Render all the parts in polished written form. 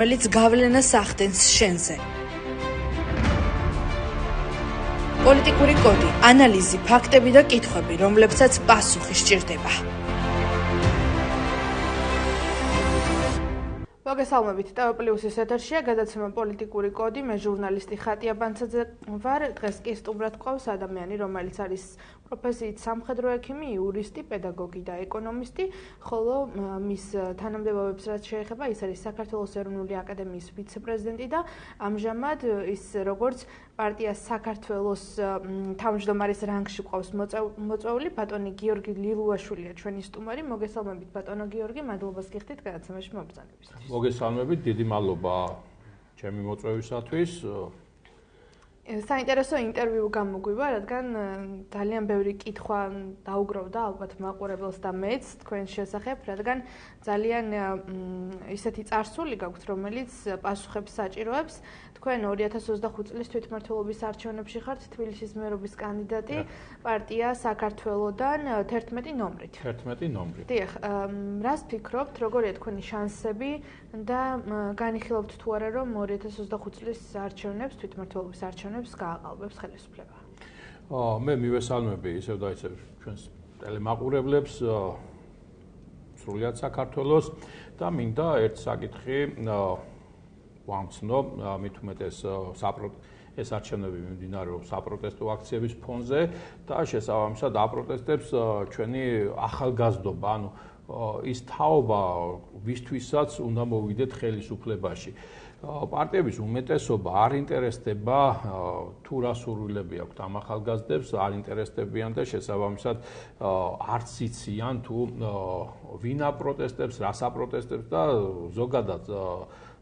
რომელიც გავლენას ახდენს შენზე. პოლიტიკური კოდი, ანალიზი, ფაქტები და კითხვები, რომლებსაც პასუხი სჭირდება. მოგესალმებით, ტელეპლუსის ეთერშია გადაცემა პოლიტიკური კოდი, მე ჟურნალისტი ხატია ბანცაძე ვარ. დღეს კი სტუმრად გვყავს ადამიანი, რომელიც არის პროფესიით სამხედრო ექიმი, იურისტი, პედაგოგი და ეკონომისტი, ხოლო მის თანამდებობებს რაც შეეხება, ის არის საქართველოს ეროვნული აკადემიის ვიცე-პრეზიდენტი და ამჟამად ის როგორც პარტია საქართველოს თავმჯდომარის რანგში გვყავს მოწვეული, ბატონი გიორგი ლილუაშვილია ჩვენი სტუმარი. მოგესალმებით, ბატონო გიორგი, მადლობა გიხდით გადაცემაში მობრძანებისთვის. მოგესალმებით, დიდი მადლობა ჩემი მოწვევისათვის. საინტერესო ინტერვიუ გამოგვივა, რადგან ძალიან ბევრი კითხვა დაუგროვდა ალბათ მაყურებელს და მეც თქვენს შესახებ, რადგან ძალიან ისეთი წარსული გაქვთ, რომელიც პასუხებს საჭიროებს. თქვენ 2025 წლის თვითმმართველობის არჩევნებში ხართ თბილისის მერობის კანდიდატი პარტია საქართველოდან 11 ნომრით. 11 ნომრით. დიახ, რას ფიქრობთ, როგორია თქვენი შანსები და განიხილავთ თუ არა, რომ 2025 წლის არჩევნებს, თვითმმართველობის არჩევნებს გააყალბებს ხელისუფლება? მე მივესალმები ისევ და ისევ ჩვენს ტელემაყურებლებს სრულიად საქართველოს და მინდა ერთ საკითხი ვამცნო, მით უმეტეს ეს არჩევნები მიმდინარეობს საპროტესტო აქციების ფონზე და შესაბამისად აპროტესტებს ჩვენი ახალგაზრდობა, ანუ ის თაობა, ვისთვისაც უნდა მოვიდეთ ხელისუფლებაში. პარტიების უმეტესობა არ ინტერესდება თუ რა სურვილები აქვთ ამ ახალგაზრდებს, არ ინტერესდებიან და შესაბამისად არც იციან თუ ვინ აპროტესტებს, რას აპროტესტებს და ზოგადად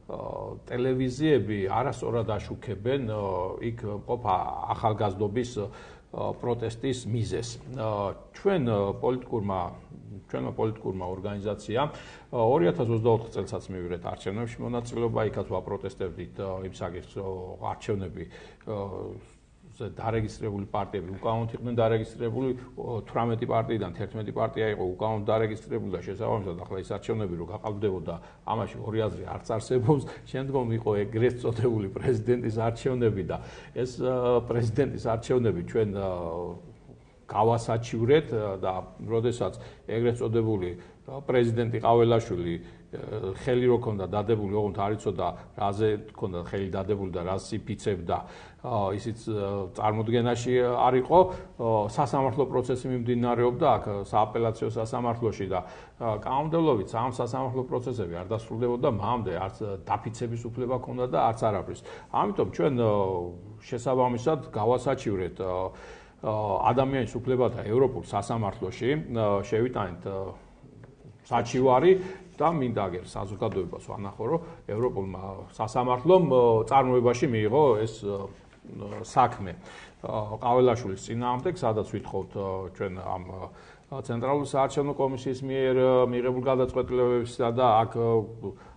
ტელევიზიები არასწორად აშუქებენ იქ მყოფ ახალგაზრდობის პროტესტის მიზეზს. ჩვენმა პოლიტიკურმა ორგანიზაციამ 2024 წელსაც მივიღეთ არჩევნებში მონაწილეობა, იქაც ვაპროტესტებდით იმ საკითხს, არჩევნები დარეგისტრირებული პარტიები უკანონოდ იყვნენ დარეგისტრირებული, 18 პარტიიდან 11 პარტია იყო უკანონოდ დარეგისტრირებული და შესაბამისად ახლა ის არჩევნები რო გაყალბდებოდა, ამაში ორი აზრი არც არსებობს. შემდგომ იყო ეგრეთ წოდებული პრეზიდენტის არჩევნები და ეს პრეზიდენტის არჩევნები ჩვენ გავასაჩივრეთ და როდესაც ეგრეთ წოდებული პრეზიდენტი ყაველაშვილი ხელი რო ქონდა დადებული, ოღონდ არ იცოდა რაზე ქონდა ხელი დადებული და რას იფიცებდა, ისიც წარმოდგენაში არ იყო. სასამართლო პროცესი მიმდინარეობდა აქ სააპელაციო სასამართლოში და კანონმდებლობით ამ სასამართლო პროცესები არ დასრულდებოდა მანამდე, არც დაფიცების უფლება ქონდა და არც არაფრის. ამიტომ ჩვენ შესაბამისად გავასაჩივრეთ ადამიანის უფლებათა ევროპულ სასამართლოში, შევიტანეთ საჩივარი და მინდა აგერ საზოგადოებას ვანახო, რომ ევროპულმა სასამართლომ წარმოებაში მიიღო ეს საქმე ყაველაშვილის წინააღმდეგ, სადაც ვითხოვთ ჩვენ ამ ცენტრალური საარჩევნო კომისიის მიერ მიღებულ გადაწყვეტილებებისა და აქ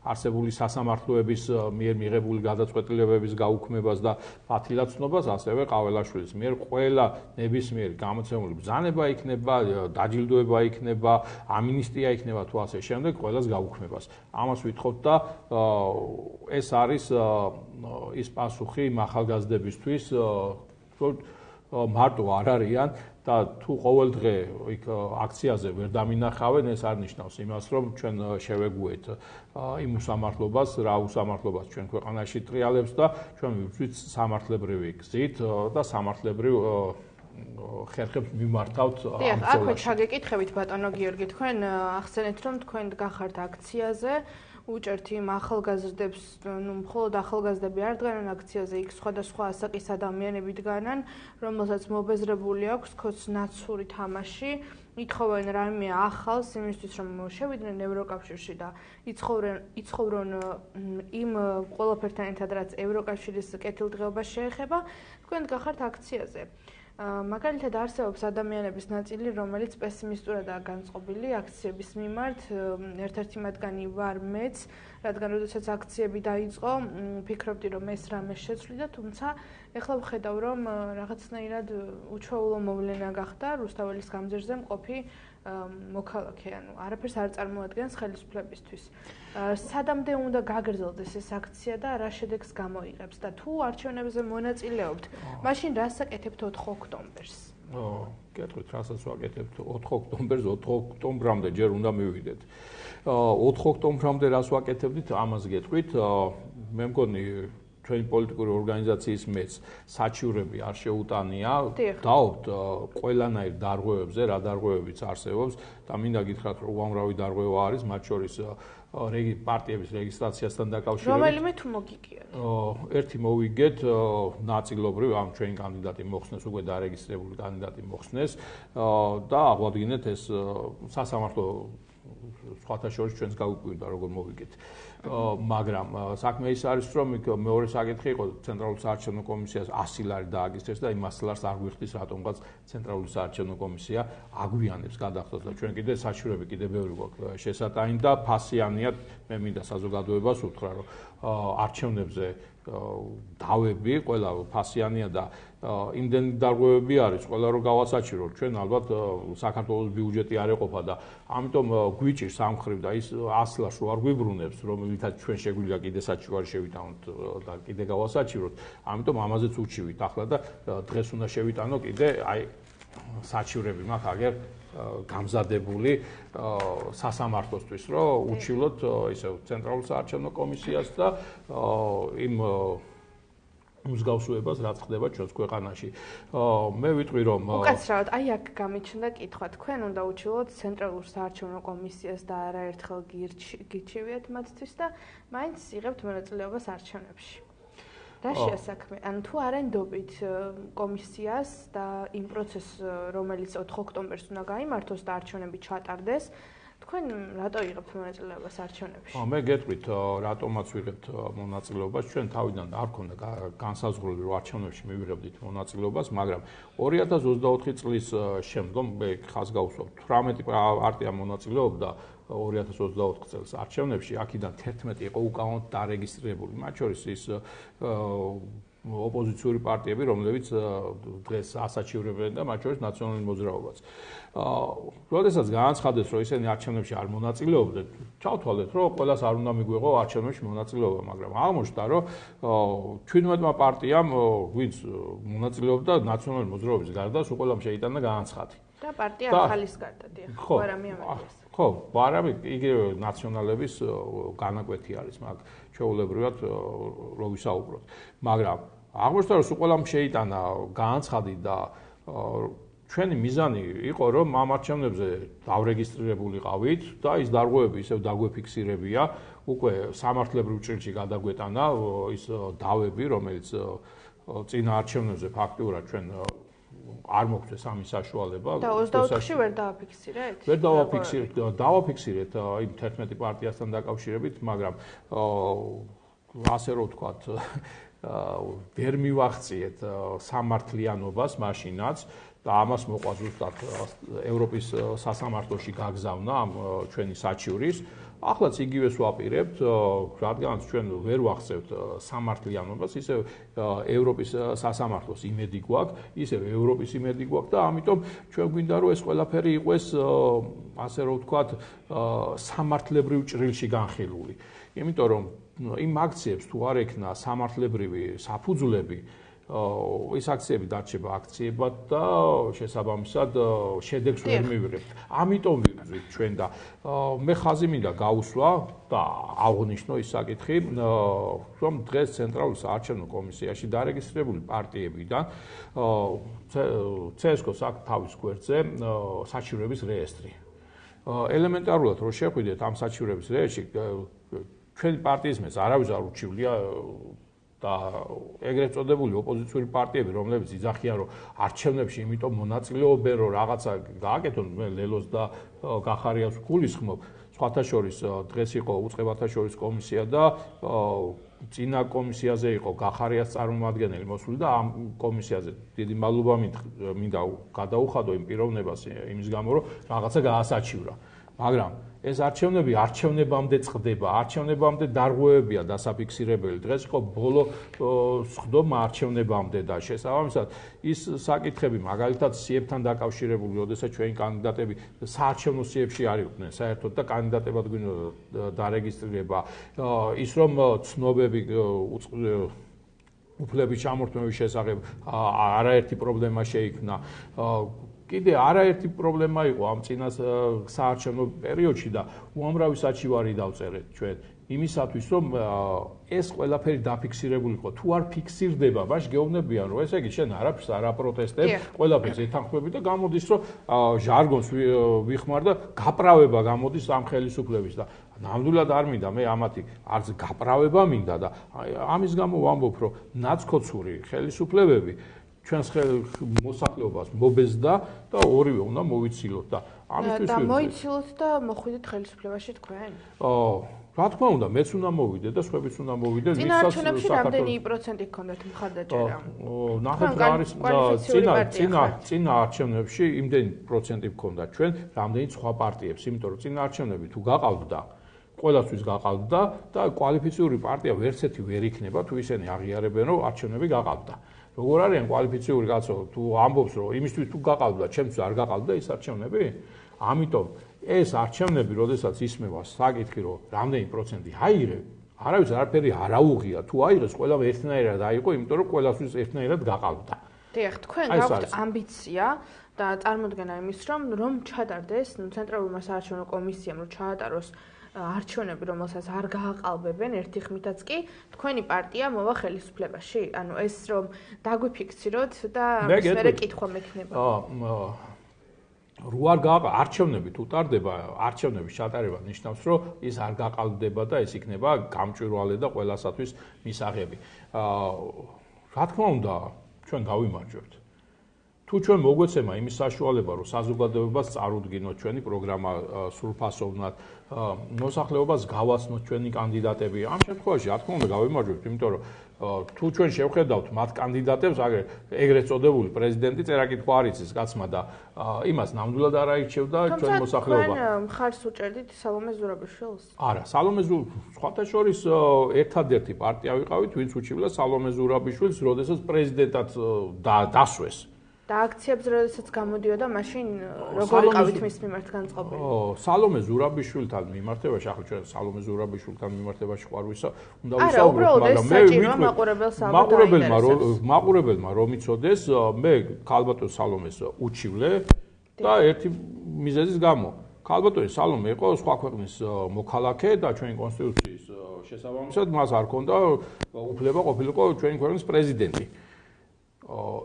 არსებული სასამართლოების მიერ მიღებული გადაწყვეტილებების გაუქმებას და პათილაცნობას, ასევე ყაველაშვილის მიერ ყველა ნებისმიერი გამოცემული ბრძანება იქნება, დაჯილდოება იქნება, ამინისტია იქნება თუ ასე შემდეგ, ყველას გაუქმებას. ამას ვითხოვთ და ეს არის ის პასუხი ახალგაზრდებისთვის, მარტო არ არიან და თუ ყოველ დღე იქ აქციაზე ვერ დამინახავენ, ეს არ ნიშნავს იმას, რომ ჩვენ შევეგუეთ იმ უსამართლობას, რა უსამართლობას ჩვენ ქვეყანაში ტრიალებს და ჩვენ ვიწვით სამართლებრივი გზით და სამართლებრივ ხერხებს მიმართავთ ამ ბრძოლაში. დიახ, აქვე ჩაგეკითხებით ბატონო გიორგი, თქვენ ახსენეთ, რომ თქვენ გახართ აქციაზე, უჭერთ იმ ახალგაზრდებს, მხოლოდ ახალგაზრდები არ დგანან აქციაზე, იქ სხვადასხვა ასაკის ადამიანები დგანან, რომელსაც მობეზრებული აქვს ქოსნაცური თამაში, ითხოვენ რამე ახალს იმისთვის, რომ შევიდნენ ევროკავშირში და იცხოვრონ იმ ყველაფერთან ერთად, რაც ევროკავშირის კეთილდღეობას შეეხება, თქვენ გახართ აქციაზე. მაგალითად არსებობს ადამიანების ნაწილი, რომელიც პესიმისტურადაა განწყობილი აქციების მიმართ. ერთ-ერთი მათგანი ვარ მეც, რადგან როდესაც აქციები დაიწყო, ფიქრობდი, რომ ეს რამე შეცვლიდა, თუმცა ეხლა ვხედავ, რომ რაღაცნაირად უჩვეულო მოვლენა გახდა რუსთაველის გამზირზე მყოფი მოქალაქე, ანუ არაფერს არ წარმოადგენს ხელისუფლებისთვის. სადამდე უნდა გაგრძელდეს ეს აქცია და რა შედეგს გამოიღებს და თუ არჩევნებზე მონაწილეობთ, მაშინ რას აკეთებთ 4 ოქტომბერს? კეთილ რასაც ვაკეთებთ 4 ოქტომბერს 4 ოქტომბრამდე ჯერ უნდა მივიდეთ. 4 ოქტომბრამდე რას ვაკეთებდით, ამას გეტყვით. მე მგონი ჩვენი პოლიტიკური ორგანიზაციის მეც საჩივრები არ შეუტანია. დავთ ყველანაირ დარღვევებზე, რა დარღვევებიც არსებობს და მინდა გითხრათ, რომ უამრავი დარღვევა არის, მათ შორის პარტიების რეგისტრაციასთან დაკავშირებით. რომელიმე თუ მოგიგიოთ? ერთი მოვიგეთ, ნაწილობრივ ამ ჩვენი კანდიდატი მოხსნეს, უკვე დარეგისტრირებული კანდიდატი მოხსნეს და აღვადგინეთ ეს სასამართლო სხვათა შორის ჩვენს გაუკვირდა როგორ მოვიგეთ. მაგრამ საქმე ის არის, რომ მეორე საკითხი იყო ცენტრალურ საარჩევნო კომისიას 100 ლარი დააგისტრეს და იმ 100 ლარს არ გვიხდის რატომღაც ცენტრალური საარჩევნო კომისია აგვიანებს გადახდას და ჩვენ კიდე საჩივრები კიდე ბევრი გვაქვს შესატანი და ფასიანიათ მე მინდა საზოგადოებას უთხრა რომ არჩევნებზე დავები ყველა ფასიანია და იმდენი დარღვევები არის ყველა რო გავასაჩივროთ ჩვენ ალბათ საქართველოს ბიუჯეტი არ ეყოფა და ამიტომ გვიჭირს ამ ხრივ და ის 100 ლარს რო არ გვიბრუნებს რომელითაც ჩვენ შეგვიძლია კიდე საჩივარი შევიტანოთ და კიდე გავასაჩივროთ ამიტომ ამაზეც უჩივით ახლა და დღეს უნდა შევიტანო კიდე აი საჩივრები მაქვს აგერ გამზადებული სასამართლოსთვის რომ უჩივლოთ ისე ცენტრალურ საარჩევნო კომისიას და იმ მსგავსებას რაც ხდება ჩვენს ქვეყანაში. მე ვიტყვი რომ უკაცრავად აი აქ გამიჩნდა კითხვა თქვენ უნდა უჩივლოთ ცენტრალურ საარჩევნო კომისიას და არაერთხელ გირჩევიათ მათთვის და მაინც იღებთ მონაწილეობას არჩევნებში. რა შეასაქმე? ანუ თუ არ ენდობით კომისიას და იმ პროცესს რომელიც 4 ოქტომბერს უნდა გაიმართოს და არჩევნები ჩატარდეს თქვენ რატო იღებთ მონაწილეობას არჩევნებში? მე გეტყვით რატომაც ვიღებთ მონაწილეობას ჩვენ თავიდან არ ქონდა განსაზღვრული რომ არჩევნებში მივიღებდით მონაწილეობას მაგრამ 2024 წლის შემდგომ მე ხაზ გავუსვამთ 18 პარტია მონაწილეობდა 2024 წელს არჩევნებში აქედან 11 იყო უკანონოდ დარეგისტრირებული მათ შორის ის ოპოზიციური პარტიები რომლებიც დღეს ასაჩივრებენ და მათ შორის ნაციონალური მოძრაობაც. როდესაც განაცხადეს რომ ისინი არჩევნებში არ მონაწილეობდნენ ჩავთვალეთ რომ ყველას არ უნდა მიგვიღო არჩევნებში მონაწილეობა მაგრამ აღმოჩნდა რომ 17 პარტიამ ვინც მონაწილეობდა ნაციონალური მოძრაობის გარდა სულ ყველამ შეიტანა განაცხადი. და პარტია ახალის გარდა დიახ ვარამი ამას. ხო, ვარამი იგივე ნაციონალების განაკვეთი არის მაგ ჩვეულებრივად რო ვისაუბროთ. მაგრამ აღმოჩნდა რომ სულ ყველამ შეიტანა განაცხადი და ჩვენი მიზანი იყო რომ ამ არჩევნებზე დავრეგისტრირებულიყავით და ის დარღვევები ისევ დაგვეფიქსირებია, უკვე სამართლებრივ ჭრილში გადაგვეტანა ის დავები, რომელიც წინა არჩევნებზე ფაქტიურად ჩვენ არ მოგვწეს ამის საშუალება. და 24-ში ვერ დააფიქსირეთ? ვერ დავაფიქსირეთ იმ 11 პარტიასთან დაკავშირებით, მაგრამ ასე რომ ვთქვათ, ვერ მივახციეთ სამართლიანობას მაშინაც და ამას მოყვა ზუსტად ევროპის სასამართლოში გაგზავნა ამ ჩვენი საჩივრის. ახლაც იგივეს ვაპირებთ, რადგანაც ჩვენ ვერ ვახცევთ სამართლიანობას, ისე ევროპის სასამართლოს იმედი გვაქვს, ისე ევროპის იმედი გვაქვს და ამიტომ ჩვენ გვინდა რომ ეს ყველაფერი იყოს ასე რომ ვთქვათ სამართლებრივ ჭრილში განხილული. იმიტომ რომ იმ აქციებს თუ არ ექნა სამართლებრივი საფუძვლები ის აქციები დარჩება აქციებად და შესაბამისად შედეგს ვერ მივიღებთ. ამიტომ ვიძვით ჩვენ და მე ხაზი მინდა გავუსვა და აღვნიშნო ის საკითხი, რომ დღეს ცენტრალურ საარჩევნო კომისიაში დარეგისტრირებული პარტიებიდან CSKO-ს აქვს თავის გვერდზე საჩივრების რეესტრი. ელემენტარულად რო შეხვიდეთ ამ საჩივრების რეესტრში, ჩვენი პარტიის მეც არავის არ უჩივლია და ეგრეთ წოდებული ოპოზიციური პარტიები, რომლებიც იძახიან, რომ არჩევნებში იმიტომ მონაწილეობენ, რომ რაღაცა გააკეთონ, მე ლელოს და გახარიას გულისხმობ. სხვათა შორის დღეს იყო უწყებათა შორის კომისია და წინა კომისიაზე იყო გახარიას წარმომადგენელი მოსული და ამ კომისიაზე დიდი მადლობა მინდა გადაუხადო იმ პიროვნებას იმის გამო, რომ რაღაცა გაასაჩივრა. მაგრამ ეს არჩევნები არჩევნებამდე წყდება, არჩევნებამდე დარღვევებია დასაფიქსირებელი. დღეს იყო ბოლო სხდომა არჩევნებამდე და შესაბამისად ის საკითხები, მაგალითად, სიებთან დაკავშირებული, როდესაც ჩვენი კანდიდატები საარჩევნო სიებში არ იყვნენ საერთოდ და კანდიდატებად გვინდოდა დარეგისტრირება, ის რომ ცნობები უფლების ჩამორთმევის შესახებ არაერთი პრობლემა შეიქმნა. კიდე არაერთი პრობლემა იყო ამ წინას საარჩევნო პერიოდში და უამრავი საჩივარი დავწერეთ ჩვენ იმისათვის რომ ეს ყველაფერი დაფიქსირებული იყო. თუ არ ფიქსირდება, მაშ გეუბნებიან რომ ესე იგი შენ არაფერს არ აპროტესტებ, ყველაფერს ეთანხმები და გამოდის რომ ჟარგონს ვიხმარ და გაправება გამოდის ამ ხელისუფლების და ნამდვილად არ მინდა მე ამათი არც გაправება მინდა და ამის გამო ვამბობ რომ ნაცქოცური ხელისუფლებები ჩვენს მოსახლეობას მობეზდა და ორივე უნდა მოვიცილოთ და ამისთვის და მოიცილოთ და მოხვიდეთ ხელისუფლებაში თქვენ? რა თქმა უნდა, მეც უნდა მოვიდე და სხვაებიც უნდა მოვიდნენ. წინა არჩევნებში რამდენი პროცენტი გქონდათ მხარდაჭერა? ნახეთ რა არის წინა არჩევნებში იმდენი პროცენტი გქონდა ჩვენ, რამდენი სხვა პარტიებს, იმიტომ რომ წინა არჩევნები თუ გაყავდა, ყველასთვის გაყავდა და კვალიფიციური პარტია ვერც ერთი ვერ იქნება, თუ ისინი აღიარებენ, რომ არჩევნები გაყავდა. როგორ არიან კვალიფიციური კაცო, თუ ამბობს, რომ იმისთვის თუ გაყავდა, ჩემთვის არ გაყავდა ის არჩევნები? ამიტომ ეს არჩევნები, როდესაც ისმევა საკითხი, რომ რამდენი პროცენტი აიღე, არავის არაფერი არ აუღია. თუ აიღეს, ყველამ ერთნაირად აიღო, იმიტომ რომ ყველასთვის ერთნაირად გაყავდა. დიახ, თქვენ გაქვთ ამბიცია და წარმოდგენა იმის, რომ ჩატარდეს ცენტრალურმა საარჩევნო კომისიამ, რომ ჩაატაროს არჩევნები, რომელსაც არ გააყალბებენ ერთი ხმითაც კი, თქვენი პარტია მოვა ხელისუფლებაში? ანუ ეს რომ დაგვიფიქსიროთ და მერე კითხვა მექნება. რო არ არჩევნები თუ ტარდება, არჩევნების ჩატარება ნიშნავს, რომ ის არ გაყალბდება და ეს იქნება გამჭვირვალე და ყველასათვის მისაღები. რა თქმა უნდა, ჩვენ გავიმარჯვებთ. თუ ჩვენ მოგვეცემა იმის საშუალება, რომ საზოგადოებას წარუდგინოთ ჩვენი პროგრამა სრულფასოვნად, მოსახლეობას გავაცნოთ ჩვენი კანდიდატები, ამ შემთხვევაში რა თქმა უნდა გავიმარჯვებთ, იმიტომ რომ თუ ჩვენ შევხედავთ მათ კანდიდატებს, ეგრეთ წოდებული პრეზიდენტი წერაკითხვა არ იცის კაცმა და იმას ნამდვილად არ აირჩევდა ჩვენი მოსახლეობა. თქვენ მხარს უჭერდით სალომე ზურაბიშვილს? არა, სალომე სხვათა შორის ერთადერთი პარტია ვიყავით, ვინც უჩივლა სალომე ზურაბიშვილს, როდესაც პრეზიდენტად დასვეს. და აქციებს როდესაც გამოდიოდა, მაშინ როგორ იყავით მის მიმართ განწყობილი? სალომე ზურაბიშვილთან მიმართებაში, ახლა ჩვენ სალომე ზურაბიშვილთან მიმართებაში ხარ ვისა, უნდა არა, უბრალოდ ეს საჭიროა მაყურებელს მაყურებელმა რომ იცოდეს, მე ქალბატონ სალომეს უჩივლე და ერთი მიზეზის გამო. ქალბატონი სალომე იყო სხვა ქვეყნის მოქალაქე და ჩვენი კონსტიტუციის შესაბამისად მას არ ჰქონდა უფლება ყოფილიყო ჩვენი ქვეყნის პრეზიდენტი.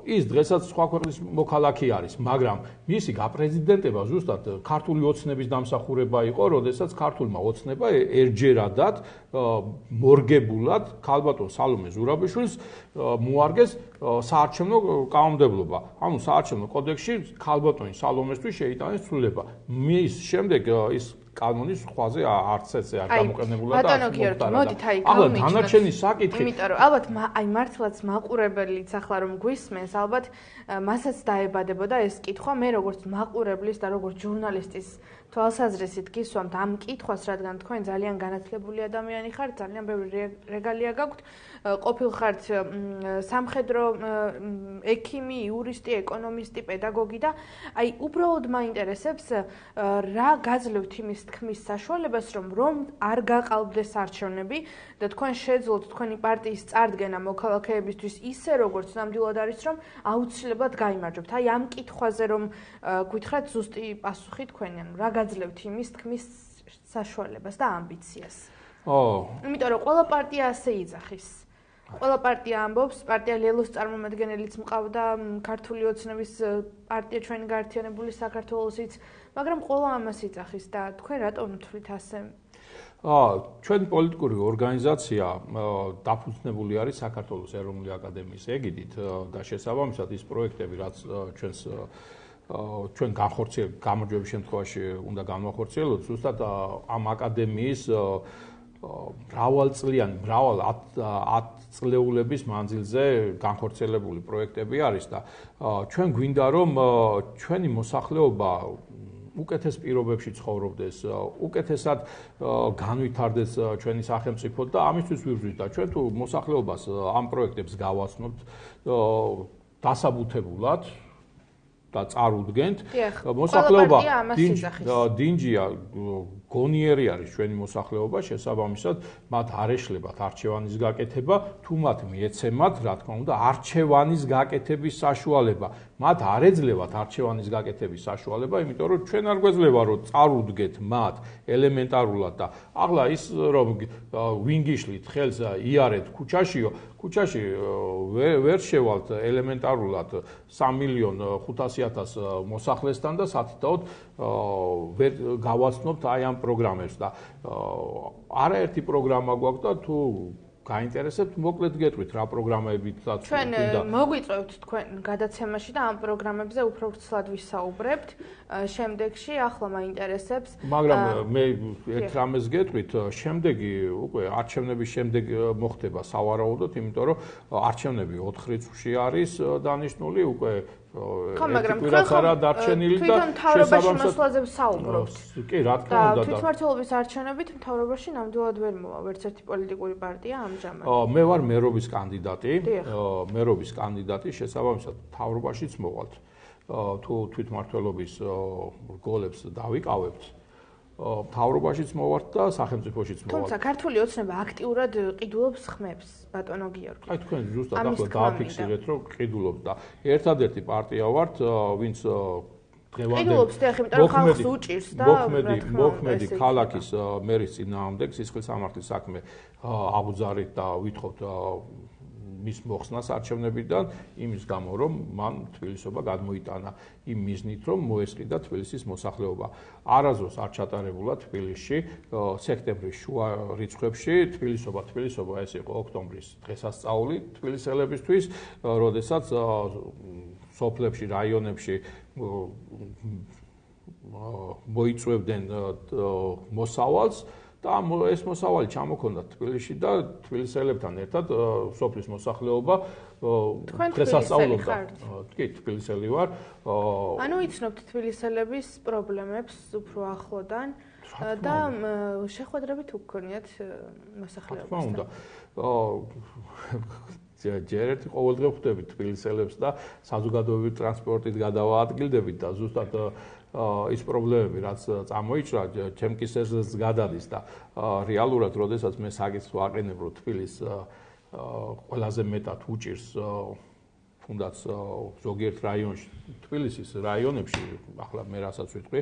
ის დღესაც სხვა ქვეყნის მოქალაქე არის, მაგრამ მისი გაპრეზიდენტება ზუსტად ქართული ოცნების დამსახურება იყო, როდესაც ქართულმა ოცნება ერთჯერადად მორგებულად ქალბატონ სალომე ზურაბიშვილს მოარგეს საარჩევნო კანონმდებლობა. ანუ საარჩევნო კოდექსში ქალბატონი სალომესთვის შეიტანეს ცვლილება. მის შემდეგ ის კანონის ხვაზე არც ესე არ გამოყენებულა და ბატონო გიორგი, მოდით აი გავიმიჯნოთ. დანარჩენი საკითხი. იმიტომ რომ ალბათ აი მართლაც მაყურებელიც ახლა რომ გვისმენს, ალბათ მასაც დაებადებოდა ეს კითხვა, მე როგორც მაყურებლის და როგორც ჟურნალისტის თვალსაზრისით გისვამთ ამ კითხვას, რადგან თქვენ ძალიან განათლებული ადამიანი ხართ, ძალიან ბევრი რეგალია გაქვთ, ყოფილ ხართ სამხედრო ექიმი, იურისტი, ეკონომისტი, პედაგოგი და აი უბრალოდ მაინტერესებს რა გაძლევთ იმის თქმის საშუალებას, რომ არ გაყალბდეს არჩევნები და თქვენ შეძლოთ თქვენი პარტიის წარდგენა მოქალაქეებისთვის ისე როგორც ნამდვილად არის, რომ აუცილებლად გაიმარჯვებთ. აი ამ კითხვაზე რომ გითხრათ ზუსტი პასუხი თქვენი, ანუ რა გაძლევთ იმის თქმის საშუალებას და ამბიციას. იმიტომ რომ ყველა პარტია ასე იძახის. ყველა პარტია ამბობს, პარტია ლელოს წარმომადგენელიც მყავდა, ქართული ოცნების პარტია ჩვენი გაერთიანებული საქართველოსიც, მაგრამ ყველა ამას იძახის და თქვენ რატომ თვლით ასე? ჩვენი პოლიტიკური ორგანიზაცია დაფუძნებული არის საქართველოს ეროვნული აკადემიის ეგიდით და შესაბამისად ის პროექტები, რაც ჩვენ გამარჯვების შემთხვევაში უნდა განვახორციელოთ, ზუსტად ამ აკადემიის მრავალწლიანი, 10 წლეულების მანძილზე განხორციელებული პროექტები არის და ჩვენ გვინდა რომ ჩვენი მოსახლეობა უკეთეს პირობებში ცხოვრობდეს, უკეთესად განვითარდეს ჩვენი სახელმწიფო და ამისთვის ვიღვწვით და ჩვენ თუ მოსახლეობას ამ პროექტებს გავაცნობთ დასაბუთებულად და წარუდგენთ, მოსახლეობა დინჯია, გონიერი არის ჩვენი მოსახლეობა, შესაბამისად მათ არ ეშლებათ არჩევანის გაკეთება, თუ მათ მიეცემათ, რა თქმა უნდა, არჩევანის გაკეთების საშუალება. მათ არ ეძლევათ არჩევანის გაკეთების საშუალება, იმიტომ რომ ჩვენ არ გვეძლება რომ წარუდგეთ მათ ელემენტარულად და ახლა ის რომ ვინ გიშლით ხელს იარეთ ქუჩაში ვერ შევალთ ელემენტარულად 3,500,000 მოსახლესთან და სათითაოდ ვერ გავაცნობთ აი ამ პროგრამებს და არაერთი პროგრამა გვაქვს და თუ გაინტერესებთ, მოკლედ გეტყვით რა პროგრამებითაც ჩვენ მოგვიწევთ თქვენ გადაცემაში და ამ პროგრამებზე უფრო ვრცლად ვისაუბრებთ. შემდეგში ახლა მაინტერესებს. მაგრამ მე ერთ რამეს გეტყვით, შემდეგი უკვე არჩევნების შემდეგ მოხდება სავარაუდოდ, იმიტომ რომ არჩევნები 4 რიცხვში არის დანიშნული, უკვე მაგრამ რა დარჩენილი და თვითონ მთავრობაში მოსვლაზე ვსაუბრობთ. კი, რა თქმა უნდა. თვითმმართველობის არჩევნებით მთავრობაში ნამდვილად ვერ მოვა ვერც ერთი პოლიტიკური პარტია ამჟამად. მე ვარ მერობის კანდიდატი, მერობის კანდიდატი, შესაბამისად მთავრობაშიც მოვალთ. თუ თვითმმართველობის რგოლებს დავიკავებთ, მთავრობაშიც მოვართ და სახელმწიფოშიც მოვართ. თუმცა ქართული ოცნება აქტიურად ყიდულობს ხმებს, ბატონო გიორგი. აი თქვენ ზუსტად ახლა დააფიქსირეთ, რომ ყიდულობთ და ერთადერთი პარტია ვართ, ვინც ყიდულობს და ხომ ხალხს უჭირს და მოქმედი ქალაქის მერის წინააღმდეგ სისხლის სამართლის საქმე აღუძარით და ვითხოვთ მის მოხსნას არჩევნებიდან იმის გამო რომ მან თბილისობა გადმოიტანა იმ მიზნით რომ მოესყიდა თბილისის მოსახლეობა. არასდროს არ ჩატარებულა თბილისში სექტემბრის შუა რიცხვებში თბილისობა ეს იყო ოქტომბრის დღესასწაული თბილისელებისთვის, როდესაც სოფლებში, რაიონებში მოიწვევდნენ მოსავალს და ეს მოსავალი ჩამოქონდათ თბილისში და თბილისელებთან ერთად სოფლის მოსახლეობა დღესასწაულობდა. კი, თბილისელი ვარ. ანუ იცნობთ თბილისელების პრობლემებს უფრო ახლოდან და შეხვედრებით უგქონიათ მოსახლეობასთან. ჯერ ერთი ყოველდღე ხვდებით თბილისელებს და საზოგადოებრივი ტრანსპორტით გადავაადგილდებით და ზუსტად ის პრობლემები, რაც წამოიჭრა, ჩემ კისერზეც გადადის და რეალურად, როდესაც მე საკითხს ვაყენებ, რომ თბილის ყველაზე მეტად უჭირს თუნდაც ზოგიერთ რაიონში, თბილისის რაიონებში, ახლა მე რასაც ვიტყვი,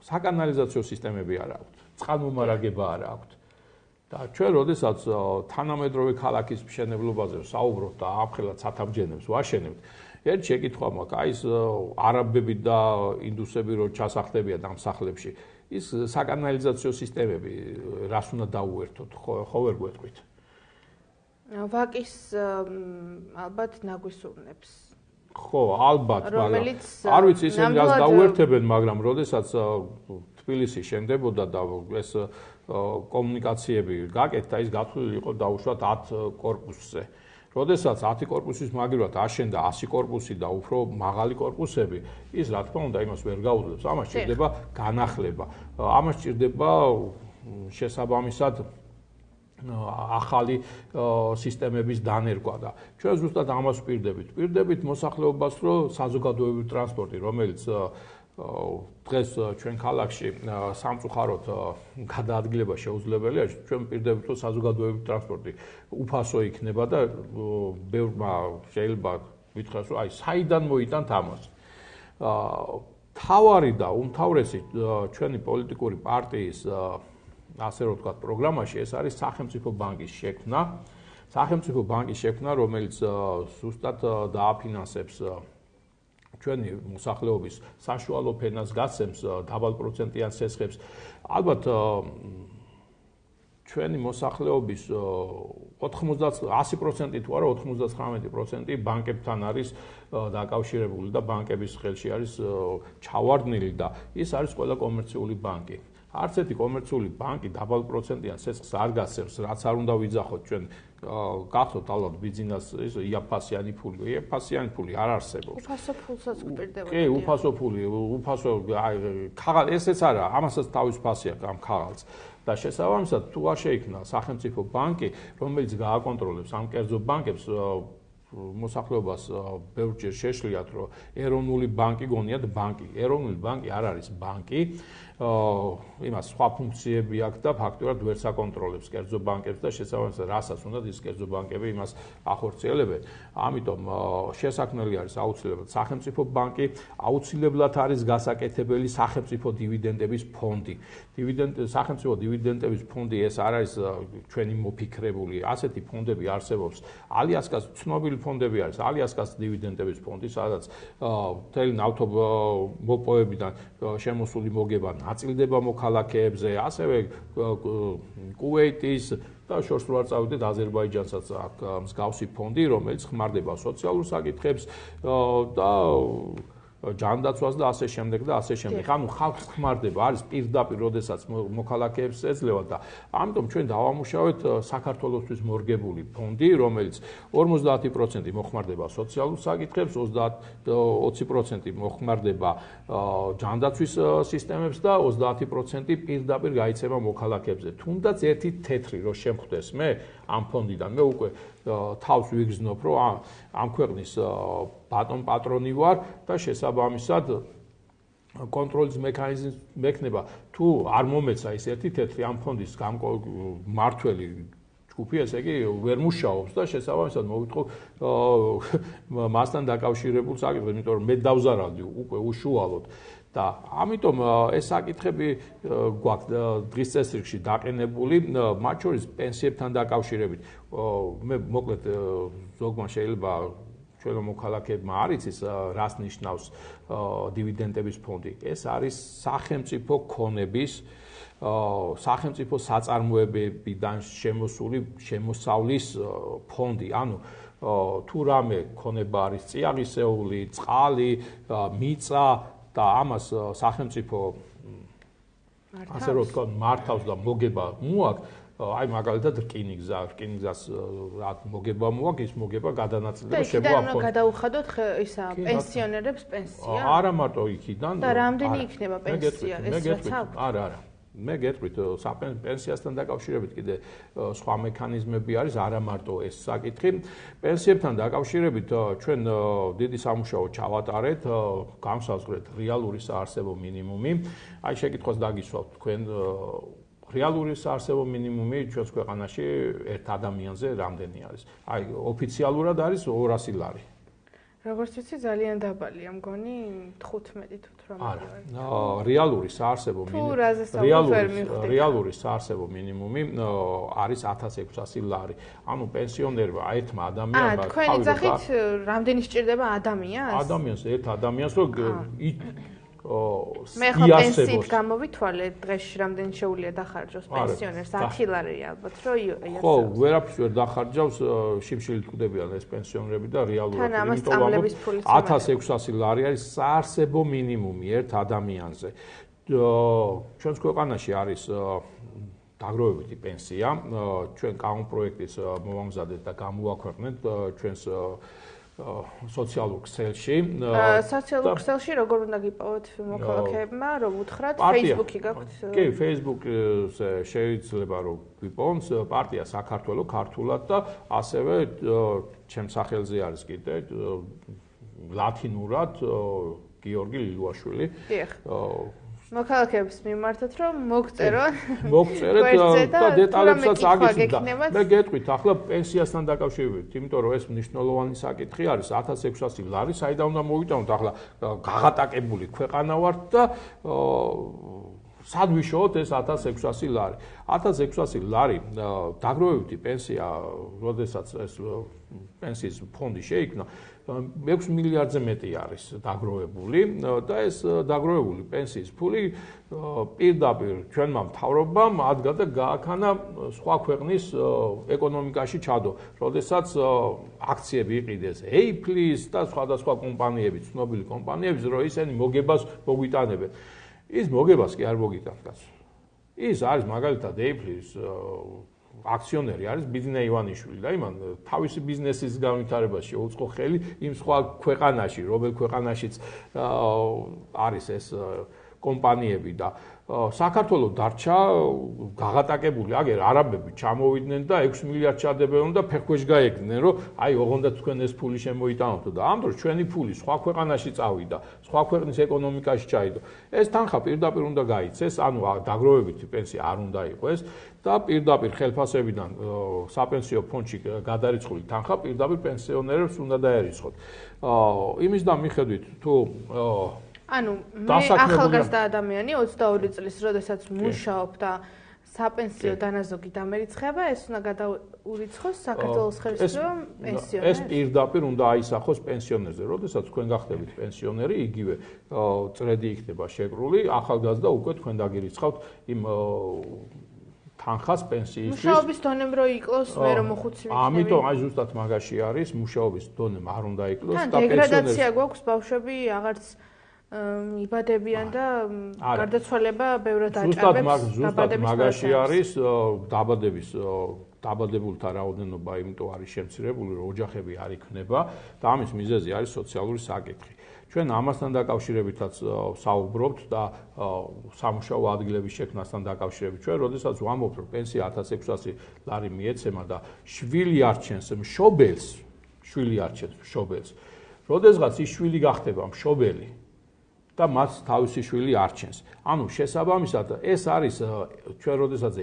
საკანალიზაციო სისტემები არ აქვთ, წყალმომარაგება არ აქვთ. და ჩვენ როდესაც თანამედროვე ქალაქის მშენებლობაზე ვსაუბრობთ და ამხელად სათამბჯენებს ვაშენებთ, ერთ შეკითხვა მაქვს, აი ეს არაბები და ინდუსები რო ჩასახდებიან ამ სახლებში, ის საკანალიზაციო სისტემები რას უნდა დაუერთოთ, ხო ვერ გვეტყვით? ვაკის ალბათ ნაგვისურნებს. ხო, ალბათ, მაგრამ არ ვიცი ისინი რას დაუერთებენ, მაგრამ როდესაც თბილისი შენდებოდა და ეს კომუნიკაციები გაკეთდა, ის გათვლილი იყო დაუშვათ 10 კორპუსზე. როდესაც 10 კორპუსის მაგივრად აშენდა 100 კორპუსი და უფრო მაღალი კორპუსები, ის რა თქმა უნდა იმას ვერ გაუძლებს. ამას სჭირდება განახლება. ამას სჭირდება შესაბამისად ახალი სისტემების დანერგვა და ჩვენ ზუსტად ამას ვპირდებით მოსახლეობას, რომ საზოგადოებრივი ტრანსპორტი, რომელიც დღეს ჩვენ ქალაქში სამწუხაროდ გადაადგილება შეუძლებელია, ჩვენ ვპირდებით, რომ საზოგადოებრივი ტრანსპორტი უფასო იქნება და ბევრმა შეიძლება ვითხრას, რომ აი საიდან მოიტანთ ამას. თავარი და უმთავრესი ჩვენი პოლიტიკური პარტიის ასე რომ ვთქვათ, პროგრამაში ეს არის სახელმწიფო ბანკის შექმნა. სახელმწიფო ბანკის შექმნა, რომელიც ზუსტად დააფინანსებს ჩვენი მოსახლეობის საშუალო ფენას გაცემს დაბალპროცენტიან სესხებს. ალბათ ჩვენი მოსახლეობის 100% თუ არა 99% ბანკებთან არის დაკავშირებული და ბანკების ხელში არის ჩავარდნილი და ის არის ყველა კომერციული ბანკი. არც ერთი კომერციული ბანკი დაბალ პროცენტიან ცეცხლს არ გასცემს, რაც არ უნდა ვიძახოთ ჩვენ გახსოვთ ალბათ ბიზნეს ის იაფასიანი ფული არ არსებობს. უფასო ფულსაც გვპირდება. კი, უფასო ფული, უფასო ქაღალ ესეც არა, ამასაც თავის ფასი აქვს ამ ქაღალს. და შესაბამისად თუ არ შეიქმნა სახელმწიფო ბანკი, რომელიც გააკონტროლებს ამ კერძო ბანკებს მოსახლეობას ბევრჯერ შეშლიათ, რომ ეროვნული ბანკი გონიათ ბანკი. ეროვნული ბანკი არ არის ბანკი, იმას სხვა ფუნქციები აქვს და ფაქტობრივად ვერ საკონტროლებს კერძო ბანკებს და შესაბამისად რასაც უნდათ ის კერძო ბანკები იმას ახორციელებენ. ამიტომ შესაქმნელი არის აუცილებლად სახელმწიფო ბანკი, აუცილებლად არის გასაკეთებელი სახელმწიფო დივიდენდების ფონდი. სახელმწიფო დივიდენდების ფონდი ეს არ არის ჩვენი მოფიქრებული, ასეთი ფონდები არსებობს. ალიასკას ცნობილი ფონდები არის, ალიასკას დივიდენდების ფონდი, სადაც მთელი ნავთობმოპოვებიდან შემოსული მოგება ნაწილდება მოქალაქეებზე, ასევე კუვეიტის და შორს რო არ წავიდეთ აზერბაიჯანსაც აქვს მსგავსი ფონდი, რომელიც ხმარდება სოციალურ საკითხებს და ჯანდაცვას და ასე შემდეგ და ასე შემდეგ. ანუ ხალხს ხმარდება, არის პირდაპირ, როდესაც მოქალაქეებს ეძლევა და ამიტომ ჩვენ დავამუშავეთ საქართველოსთვის მორგებული ფონდი, რომელიც 50% მოხმარდება სოციალურ საკითხებს, 20% მოხმარდება ჯანდაცვის სისტემებს და 30% პირდაპირ გაიცემა მოქალაქეებზე. თუნდაც ერთი თეთრი რო შემხვდეს მე ამ ფონდიდან, მე უკვე თავს ვიგრძნობ, რომ ამ ქვეყნის ბატონ პატრონი ვარ და შესაბამისად კონტროლის მექანიზმი მექნება. თუ არ მომეცა ის ერთი თეთრი ამ ფონდის მართველი ჯგუფი, ესე იგი ვერ მუშაობს და შესაბამისად მოვიტყო მასთან დაკავშირებულ საკითხებს, იმიტომ რომ მე დავზარავდი უკვე უშუალოდ. და ამიტომ ეს საკითხები გვაქვს დღის წესრიგში დაყენებული, მათ შორის პენსიებთან დაკავშირებით. მე მოკლედ ზოგმა შეიძლება ჩვენო მოქალაქეებმა არ იცის რას ნიშნავს დივიდენდების ფონდი. ეს არის სახელმწიფო ქონების სახელმწიფო საწარმოებებიდან შემოსული შემოსავლის ფონდი. ანუ თუ რამე ქონება არის წიაღისეული, წყალი, მიწა და ამას სახელმწიფო ასე რომ თქვა მართავს და მოგება მოაქვს, აი მაგალითად რკინიგზას რა მოგება მოაქვს, ის მოგება გადანაწილდება შემოაფონდა. და გადაუხადოთ ისა პენსიონერებს პენსია? არა მარტო იქიდან. და რამდენი იქნება პენსია ეს რაც აქვს? არა. მე გეტყვით პენსიასთან დაკავშირებით კიდე სხვა მექანიზმები არის, არა მარტო ეს საკითხი. პენსიებთან დაკავშირებით ჩვენ დიდი სამუშაო ჩავატარეთ, განსაზღვრეთ რეალური საარსებო მინიმუმი. აი შეკითხვას დაგისვავთ თქვენ რეალური საარსებო მინიმუმი ჩვენს ქვეყანაში ერთ ადამიანზე რამდენი არის? აი ოფიციალურად არის 200 ლარი. როგორც ვიცი ძალიან დაბალია, მგონი 15 თუ 18. არა, რეალური საარსებო მინიმუმი არის 1600 ლარი. ანუ პენსიონერმა ერთმა ადამიანმა თქვენი ძახით რამდენი სჭირდება ადამიანს? ადამიანს ერთ ადამიანს რომ მე ხო პენსიით გამოვითვალე დღეში რამდენი შეუძლია დახარჯოს პენსიონერს 10 ლარია ალბათ რომ იასწავლოს. ხო, ვერაფერს ვერ დახარჯავს, შიმშილით კვდებიან ეს პენსიონერები და რეალურად თან ამას წამლების ფულიც 1600 ლარი არის საარსებო მინიმუმი ერთ ადამიანზე. ჩვენს ქვეყანაში არის დაგროვებითი პენსია, ჩვენ კანონპროექტის მოვამზადეთ და გამოვაქვეყნეთ ჩვენს სოციალურ ქსელში. სოციალურ ქსელში როგორ უნდა გიპოვოთ მოქალაქეებმა, რომ უთხრათ Facebook-ი გაქვთ? კი, Facebook-ზე შეიძლება რომ გიპოვოთ პარტია საქართველოს ქართულად და ასევე ჩემს სახელზე არის კიდე ლათინურად გიორგი ლილუაშვილი. დიახ. მოქალაქეებს მიმართოთ რომ მოგწეროთ და დეტალებსაც აგიხსნა. მე გეტყვით ახლა პენსიასთან დაკავშირებით, იმიტომ რომ ეს მნიშვნელოვანი საკითხი არის 1600 ლარი, საიდან უნდა მოვიტანოთ ახლა გაღატაკებული ქვეყანა ვართ და სად ვიშოვოთ ეს 1600 ლარი. 1600 ლარი დაგროვებითი პენსია, როდესაც ეს პენსიის ფონდი შეიქმნა, 6 მილიარდზე მეტი არის დაგროვებული და ეს დაგროვებული პენსიის ფული პირდაპირ ჩვენმა მთავრობამ ადგა და გააქანა სხვა ქვეყნის ეკონომიკაში ჩადო, როდესაც აქციები იყიდეს Apple-ის და სხვადასხვა კომპანიები, ცნობილი კომპანიების, რომ ისინი მოგებას მოგვიტანებენ. ის მოგებას კი არ მოგიტანს, კაცო. ის არის მაგალითად ეიფლის აქციონერი არის ბიძინა ივანიშვილი და იმან თავისი ბიზნესის განვითარებაში შეუწყო ხელი იმ სხვა ქვეყანაში, რომელ ქვეყანაშიც არის ეს კომპანიები და საქართველოს დარჩა გაღატაკებული, აგერ არაბები ჩამოვიდნენ და 6 მილიარდ ჩადებენ და ფეხქვეშ გაეგდნენ, რომ აი ოღონდ თქვენ ეს ფული შემოიტანოთ და ამ დროს ჩვენი ფული სხვა ქვეყანაში წავიდა, სხვა ქვეყნის ეკონომიკაში ჩაიდო. ეს თანხა პირდაპირ უნდა გაიცეს, ანუ დაგროვებითი პენსია არ უნდა იყოს და პირდაპირ ხელფასებიდან საპენსიო ფონდში გადარიცხული თანხა პირდაპირ პენსიონერებს უნდა დაერიცხოთ. იმისდან მიხედვით თუ ანუ მე ახალგაზრდა ადამიანი 22 წლის როდესაც მუშაობ და საპენსიო დანაზოგი დამერიცხება, ეს უნდა გადაურიცხოს საქართველოს ხელისუფლებამ პენსიონერს. ეს პირდაპირ უნდა აისახოს პენსიონერზე. როდესაც თქვენ გახდებით პენსიონერი, იგივე წრედი იქნება შეკრული, ახალგაზრდა უკვე თქვენ დაგირიცხავთ იმ თანხას პენსიისთვის. მუშაობის დონემ რო იკლოს, მე რომ მოხუცი ვიქნები. ამიტომ აი ზუსტად მაგაში არის, მუშაობის დონემ არ უნდა იკლოს და დეგრადაცია გვაქვს, ბავშვები აღარც იბადებიან და გარდაცვალება ბევრად აჭარბებს. ზუსტად მაგაში არის დაბადებულთა რაოდენობა, იმიტომ არის შემცირებული, რომ ოჯახები არ იქნება და ამის მიზეზი არის სოციალური საკითხი. ჩვენ ამასთან დაკავშირებითაც საუბრობთ და სამუშაო ადგილების შექმნასთან დაკავშირებით. ჩვენ როდესაც ვამბობთ, რომ პენსია 1600 ლარი მიეცემა და შვილი არჩენს მშობელს, როდესაც ის შვილი გახდება მშობელი და მათ თავისი შვილი არჩენს. ანუ შესაბამისად ეს არის ჩვენ როდესაც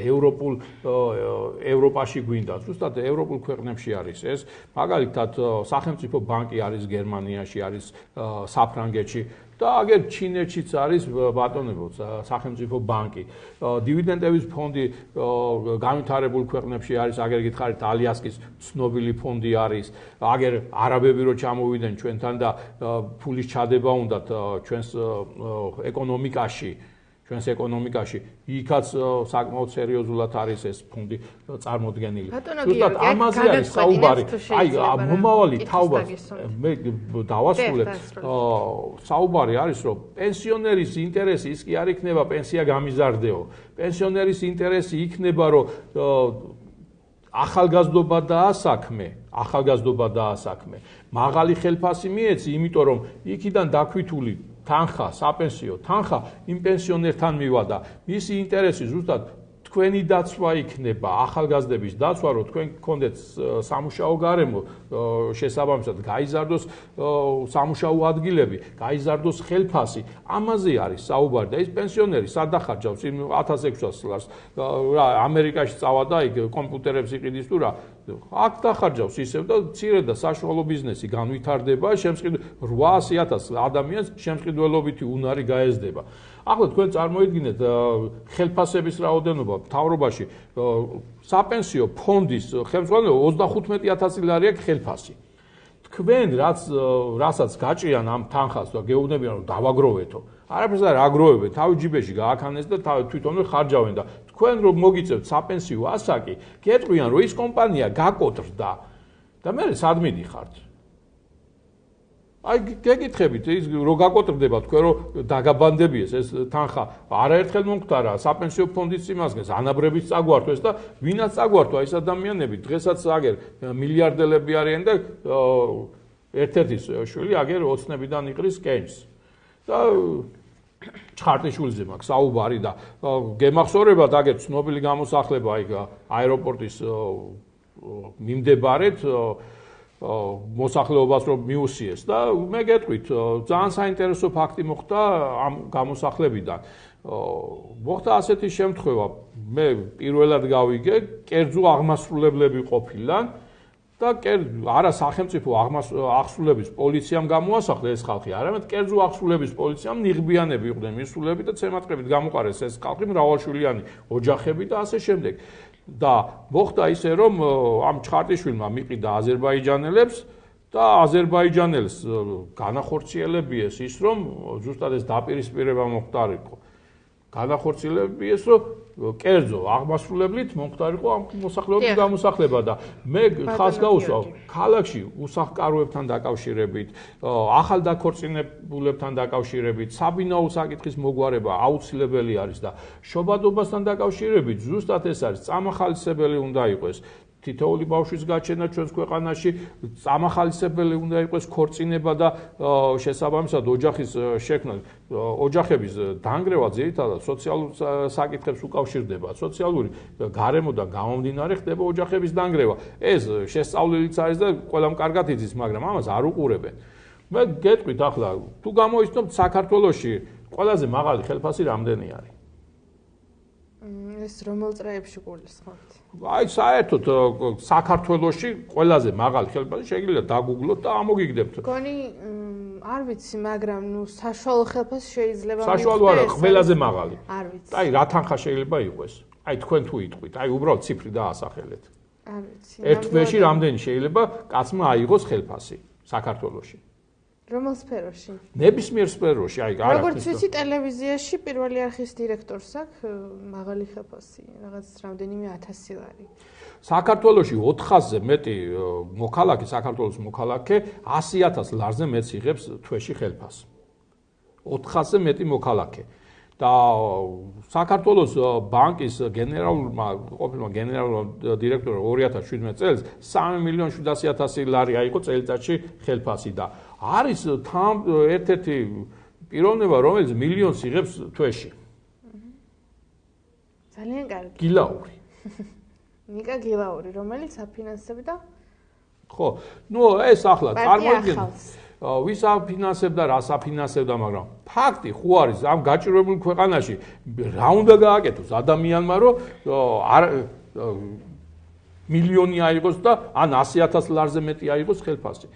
ევროპაში გვინდა, ზუსტად ევროპულ ქვეყნებში არის ეს. მაგალითად სახელმწიფო ბანკი არის გერმანიაში, არის საფრანგეთში და აგერ ჩინეთშიც არის ბატონებო სახელმწიფო ბანკი. დივიდენდების ფონდი განვითარებულ ქვეყნებში არის, აგერ გითხარით ალიასკის ცნობილი ფონდი არის, აგერ არაბები რო ჩამოვიდნენ ჩვენთან და ფულის ჩადება უნდათ ჩვენს ეკონომიკაში, იქაც საკმაოდ სერიოზულად არის ეს ფონდი წარმოდგენილი. ზუსტად ამაზე არის საუბარი. აი, მომავალი თაობა მე დავასრულებ. საუბარი არის, რომ პენსიონერის ინტერესი ის კი არ იქნება პენსია გამიზარდეო. პენსიონერის ინტერესი იქნება, რომ ახალგაზრდობა დაასაქმე, მაღალი ხელფასი მიეცი, იმიტომ რომ იქიდან დაქვითული თანხა, საპენსიო თანხა იმ პენსიონერთან მივა და მისი ინტერესი ზუსტად თქვენი დაცვა იქნება, ახალგაზრდების დაცვა, რომ თქვენ გქონდეთ სამუშაო გარემო, შესაბამისად გაიზარდოს სამუშაო ადგილები, გაიზარდოს ხელფასი. ამაზე არის საუბარი და ის პენსიონერი სად ახარჯავს იმ 1600 ლარს. ამერიკაში წავა და იქ კომპიუტერებს იყიდის თუ რა. აქ დახარჯავს ისევ და მცირე და საშუალო ბიზნესი განვითარდება, 800,000 ადამიანს შემსყიდველობითი უნარი გაეზდება. ახლა თქვენ წარმოიდგინეთ ხელფასების რაოდენობა მთავრობაში საპენსიო ფონდის ხელმძღვანელობა 35,000 ლარი აქვს ხელფასი. თქვენ რასაც გაჭრიან ამ თანხას და გეუბნებიან რომ დავაგროვეთო, არაფერს არ აგროვებენ, თავი ჯიბეში გააქანეს და თვითონვე ხარჯავენ და თქვენ რომ მოგიწევთ საპენსიო ასაკი, გეტყვიან რომ ის კომპანია გაკოტრდა და მე სად მიდიხართ? აი გეკითხებით ის რო გაკოტრდება თქვენ რომ დაგაბანდებიეს ეს თანხა არაერთხელ მომختარა საპენსიო ფონდის იმასგეს ანაბრების წაგვართვეს და ვინაც წაგვართვა ეს ადამიანები დღესაც აგერ მილიარდელები არიან და ერთ-ერთის შვილი აგერ ოცნებიდან იყრის კენჭს და ჩხარტიშვილზე მაქვს საუბარი და გემახსოვრებათ აგერ ცნობილი გამოსახლება იქ აეროპორტის მიმდებარედ მოსახლეობას რომ მიუსიეს და მე გეტყვით ძალიან საინტერესო ფაქტი მოხდა ამ გამოსახლებიდან. მოხდა ასეთი შემთხვევა, მე პირველად გავიგე, კერძო აღმასრულებლები ყოფილან და არა სახელმწიფო აღსრულების პოლიციამ გამოასახლა ეს ხალხი, არამედ კერძო აღსრულების პოლიციამ ნიღბიანები იყვნენ მისულები და ცემატყებით გამოყარეს ეს ხალხი მრავალშვილიანი ოჯახები და ასე შემდეგ. და მოხდა ისე რომ ამ ჩხარტიშვილმა მიყიდა აზერბაიჯანელებს და აზერბაიჯანელს განახორციელებიეს ის რომ ზუსტად ეს დაპირისპირება მოხდარიყო განახორციელებები ეს რომ კერძო აღმასრულებლით მომხდარიყო ამ მოსახლეობის გამოსახლება და მე ხალხს გავუსვავ ქალაქში უსახლკაროებთან დაკავშირებით, ახალ დაქორწინებულებთან დაკავშირებით, საბინაო საკითხის მოგვარება აუცილებელი არის და შობადობასთან დაკავშირებით ზუსტად ეს არის წამახალისებელი უნდა იყოს. თითოეული ბავშვის გაჩენა ჩვენს ქვეყანაში წამახალისებელი უნდა იყოს ქორწინება და შესაბამისად ოჯახის შექმნა, ოჯახების დანგრევა ძირითადად სოციალურ საკითხებს უკავშირდება, სოციალური გარემოდან გამომდინარე ხდება ოჯახების დანგრევა. ეს შესწავლილიც არის და ყველამ კარგად იცის, მაგრამ ამას არ უყურებენ. მე გეტყვით ახლა, თუ გამოიცნობთ საქართველოში ყველაზე მაღალი ხელფასი რამდენი არის? ეს რომელ წრეებში გულისხმობთ? აი საერთოდ საქართველოში ყველაზე მაღალი ხელფასი შეიძლება დაგუგლოთ და ამოგიგდებთ. გონი არ ვიცი, მაგრამ ნუ საშუალო ხელფასი შეიძლება მივხვდეს. საშუალო არა, ყველაზე მაღალი. არ ვიცი. აი რა თანხა შეიძლება იყოს? აი თქვენ თუ იტყვით, აი უბრალოდ ციფრი დაასახელეთ. არ ვიცი. ერთ თვეში რამდენი შეიძლება კაცმა აიღოს ხელფასი საქართველოში? რომელ სფეროში? ნებისმიერ სფეროში, აი არა. როგორც ვიცი, ტელევიზიაში პირველი არხის დირექტორს აქვს მაღალი ხელფასი, რაღაც რამდენიმე 1000 ლარი. საქართველოში 400-ზე მეტი მოქალაქე, საქართველოს მოქალაქე 100,000 ლარზე მეც იღებს თვეში ხელფასს. 400-ზე მეტი მოქალაქე. და საქართველოს ბანკის გენერალურმა ყოფილმა გენერალურმა დირექტორმა 2017 წელს 3,700,000 ლარი აიღო წელიწადში ხელფასი და არის ერთ-ერთი პიროვნება, რომელიც მილიონს იღებს თვეში. ძალიან კარგი. გილაური. ნიკა გილაური, რომელიც აფინანსებდა? ხო, ნუ ეს ახლა წარმოიდგინეთ. ვის აფინანსებდა, რას აფინანსებდა, მაგრამ ფაქტი ხო არის ამ გაჭირვებულ ქვეყანაში რა უნდა გააკეთოს ადამიანმა, რომ მილიონი აიღოს და ან 100,000 ლარზე მეტი აიღოს ხელფასი.